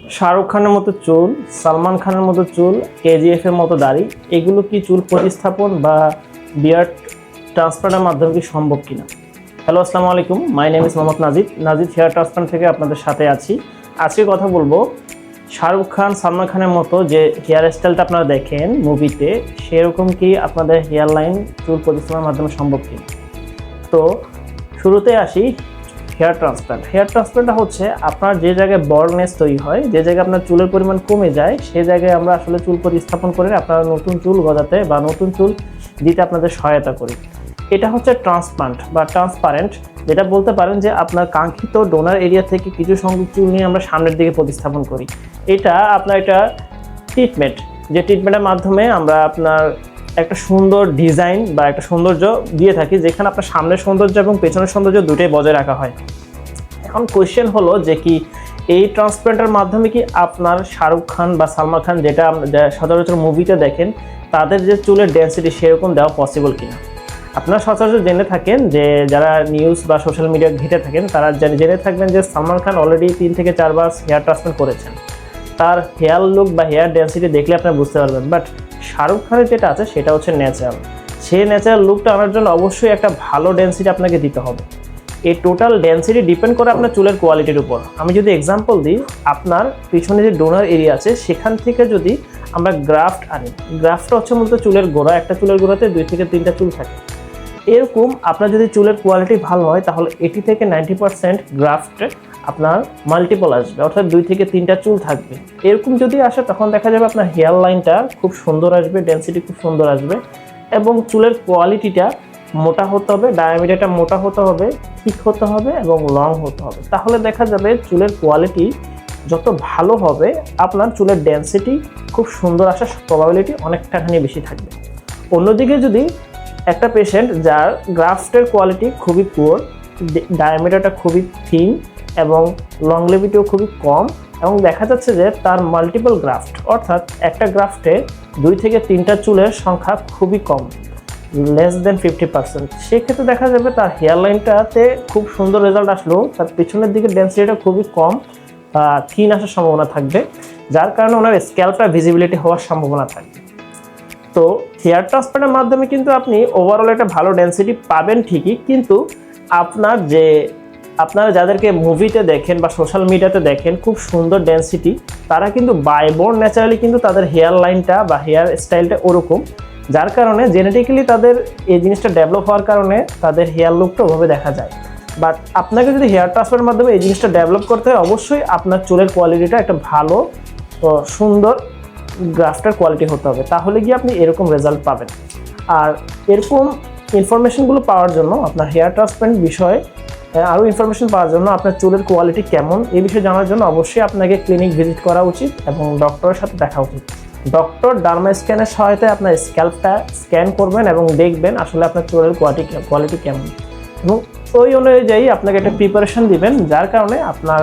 শাহরুখ খানের মতো চুল, সালমান খানের মতো চুল, কেজিএফ এর মতো দাড়ি, এগুলো কি চুল প্রতিস্থাপন বা বিয়ার্ড ট্রান্সপ্লান্টের মাধ্যমে কি সম্ভব কিনা? হ্যালো, আসসালামু আলাইকুম। My name is Mohammad Najid hair transplant থেকে আপনাদের সাথে আছি। আজকে কথা বলবো শাহরুখ খান, সালমান খানের মতো যে হেয়ার স্টাইলটা আপনারা দেখেন মুভিতে, সেরকম কি আপনাদের হেয়ার লাইন চুল প্রতিস্থাপনের মাধ্যমে সম্ভব কিনা। তো শুরুতে আসি হেয়ার ট্রান্সপ্লান্টটা হচ্ছে আপনার যে জায়গায় বল্ডনেস তৈরি হয়, যে জায়গায় আপনার চুলের পরিমাণ কমে যায়, সেই জায়গায় আমরা আসলে চুল প্রতিস্থাপন করে আপনারা নতুন চুল গজাতে বা নতুন চুল দিতে আপনাদের সহায়তা করি। এটা হচ্ছে ট্রান্সপ্লান্ট বা ট্রান্সপারেন্ট, যেটা বলতে পারেন যে আপনার কাঙ্ক্ষিত ডোনার এরিয়া থেকে কিছু সংখ্যক চুল নিয়ে আমরা সামনের দিকে প্রতিস্থাপন করি। এটা ট্রিটমেন্ট, যে ট্রিটমেন্টের মাধ্যমে আমরা আপনার একটা সুন্দর ডিজাইন বা একটা সৌন্দর্য দিয়ে থাকি, যেখানে আপনার সামনের সৌন্দর্য এবং পেছনের সৌন্দর্য দুটোই বজায় রাখা হয়। এখন কোয়েশ্চেন হলো যে কি এই ট্রান্সপ্লান্টের মাধ্যমে কি আপনার শাহরুখ খান বা সালমান খান যেটা সচরাচর মুভিতে দেখেন তাদের যে চুলের ডেন্সিটি সেরকম দেওয়া পসিবল কিনা? আপনারা সচরাচর জেনে থাকেন যে যারা নিউজ বা সোশ্যাল মিডিয়া ঘেঁটে থাকেন তারা জেনে থাকবেন যে সালমান খান অলরেডি 3 থেকে 4 বার হেয়ার ট্রান্সপ্লান্ট করেছেন। তার হেয়ার লুক বা হেয়ার ডেন্সিটি দেখলে আপনারা বুঝতে পারবেন। বাট শাহরুখ খানের যেটা আছে সেটা হচ্ছে ন্যাচারাল। সেই ন্যাচারাল লুকটা আনার জন্য অবশ্যই একটা ভালো ডেন্সিটি আপনাকে দিতে হবে। এই টোটাল ডেন্সিটি ডিপেন্ড করে আপনার চুলের কোয়ালিটির উপর। আমি যদি এক্সাম্পল দিই, আপনার পিছনে যে ডোনার এরিয়া আছে সেখান থেকে যদি আমরা গ্রাফট আনি, গ্রাফটটা হচ্ছে মূলত চুলের গোড়া, একটা চুলের গোড়াতে 2 থেকে 3টা চুল থাকে। এরকম আপনার যদি চুলের কোয়ালিটি ভালো হয় তাহলে 80 থেকে 90% গ্রাফট আপনার মাল্টিপল আসবে, অর্থাৎ 2 থেকে 3টা চুল থাকবে। এরকম যদি আসে তখন দেখা যাবে আপনার হেয়ার লাইনটা খুব সুন্দর আসবে, ডেন্সিটি খুব সুন্দর আসবে এবং চুলের কোয়ালিটিটা মোটা হতে হবে, ডায়ামিটারটা মোটা হতে হবে, ঠিক হতে হবে এবং লং হতে হবে। তাহলে দেখা যাবে চুলের কোয়ালিটি যত ভালো হবে আপনার চুলের ডেন্সিটি খুব সুন্দর আসার প্রবাবিলিটি অনেকটাখানি বেশি থাকবে। অন্যদিকে যদি একটা পেশেন্ট যার গ্রাফটের কোয়ালিটি খুবই পুয়ার, ডায়ামিটারটা খুবই থিন এবং লংলিভিটিও খুবই কম এবং দেখা যাচ্ছে যে তার মাল্টিপল গ্রাফট, অর্থাৎ একটা গ্রাফটে 2 থেকে 3টা চুলের সংখ্যা খুবই কম, লেস দেন 50%, সেক্ষেত্রে দেখা যাবে তার হেয়ার লাইনটাতে খুব সুন্দর রেজাল্ট আসলেও তার পেছনের দিকে ডেন্সিটিটা খুবই কম বা থিন আসার সম্ভাবনা থাকবে, যার কারণে ওনার স্ক্যাল্পটা ভিজিবিলিটি হওয়ার সম্ভাবনা থাকবে। তো হেয়ার ট্রান্সপ্লান্টের মাধ্যমে কিন্তু আপনি ওভারঅল একটা ভালো ডেন্সিটি পাবেন ঠিকই, কিন্তু আপনারা যাদেরকে মুভিতে দেখেন বা সোশ্যাল মিডিয়াতে দেখেন খুব সুন্দর ডেন্সিটি, তারা কিন্তু বাইবোর্ন ন্যাচারালি কিন্তু তাদের হেয়ার লাইনটা বা হেয়ার স্টাইলটা ওরকম, যার কারণে জেনেটিক্যালি তাদের এই জিনিসটা ডেভেলপ হওয়ার কারণে তাদের হেয়ার লুকটা ওভাবে দেখা যায়। বাট আপনাকে যদি হেয়ার ট্রান্সপ্লান্টের মাধ্যমে এই জিনিসটা ডেভেলপ করতে হয়, অবশ্যই আপনার চুলের কোয়ালিটিটা একটা ভালো সুন্দর গ্রাফটের কোয়ালিটি হতে হবে, তাহলে গিয়ে আপনি এরকম রেজাল্ট পাবেন। আর এরকম ইনফরমেশনগুলো পাওয়ার জন্য আপনার হেয়ার ট্রান্সপ্লান্ট বিষয়ে আরও ইনফরমেশন পাওয়ার জন্য আপনার চুলের কোয়ালিটি কেমন এই বিষয়ে জানার জন্য অবশ্যই আপনাকে ক্লিনিক ভিজিট করা উচিত এবং ডক্টরের সাথে দেখা উচিত। ডক্টর ডার্মা স্ক্যানের সহায়তায় আপনার স্ক্যাল্পটা স্ক্যান করবেন এবং দেখবেন আসলে আপনার চুলের কোয়ালিটি কেমন, এবং ওই অনুযায়ী আপনাকে একটা প্রিপারেশন দিবেন, যার কারণে আপনার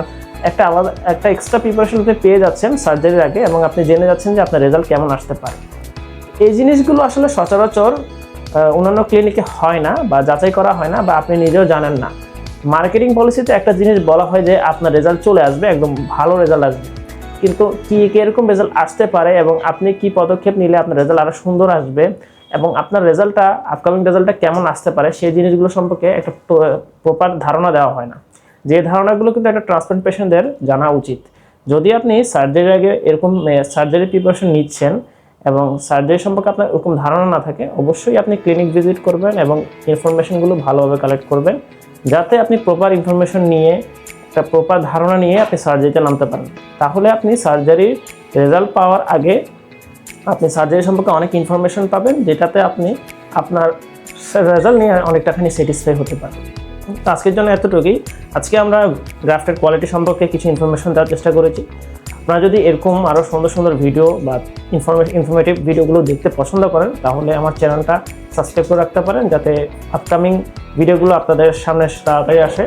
একটা এক্সট্রা প্রিপারেশন পেয়ে যাচ্ছেন সার্জারির আগে এবং আপনি জেনে যাচ্ছেন যে আপনার রেজাল্ট কেমন আসতে পারে। এই জিনিসগুলো আসলে সচরাচর অন্যান্য ক্লিনিকে হয় না বা যাচাই করা হয় না বা আপনি নিজেও জানেন না। মার্কেটিং পলিসিতে একটা জিনিস বলা হয় যে আপনার রেজাল্ট চলে আসবে, একদম ভালো রেজাল্ট আসবে, কিন্তু কীরকম রেজাল্ট আসতে পারে এবং আপনি কি পদক্ষেপ নিলে আপনার রেজাল্ট আরও সুন্দর আসবে এবং আপনার রেজাল্টটা আপকামিং রেজাল্টটা কেমন আসতে পারে সেই জিনিসগুলো সম্পর্কে একটা প্রপার ধারণা দেওয়া হয় না। যে ধারণাগুলো কিন্তু একটা ট্রান্সপ্লান্ট পেশেন্টদের জানা উচিত। যদি আপনি সার্জারির আগে এরকম সার্জারি প্রিপারেশন নিচ্ছেন এবং সার্জারি সম্পর্কে আপনার এরকম ধারণা না থাকে, অবশ্যই আপনি ক্লিনিক ভিজিট করবেন এবং ইনফরমেশনগুলো ভালোভাবে কালেক্ট করবেন, যাতে আপনি প্রপার ইনফরমেশন নিয়ে একটা প্রপার ধারণা নিয়ে আপনি সার্জারিতে নামতে পারেন। তাহলে আপনি সার্জারির রেজাল্ট পাওয়ার আগে আপনি সার্জারি সম্পর্কে অনেক ইনফরমেশন পাবেন, যেটাতে আপনি আপনার রেজাল্ট নিয়ে অনেকটাখানি স্যাটিসফাই হতে পারেন। তো আজকের জন্য এতটুকুই। আজকে আমরা গ্রাফটের কোয়ালিটি সম্পর্কে কিছু ইনফরমেশন দেওয়ার চেষ্টা করেছি। আপনারা যদি এরকম আরও সুন্দর সুন্দর ভিডিও বা ইনফরমেটিভ ভিডিওগুলো দেখতে পছন্দ করেন তাহলে আমার চ্যানেলটা সাবস্ক্রাইব করে রাখতে পারেন, যাতে আপকামিং ভিডিওগুলো আপনাদের সামনে তাড়াতাড়ি আসে।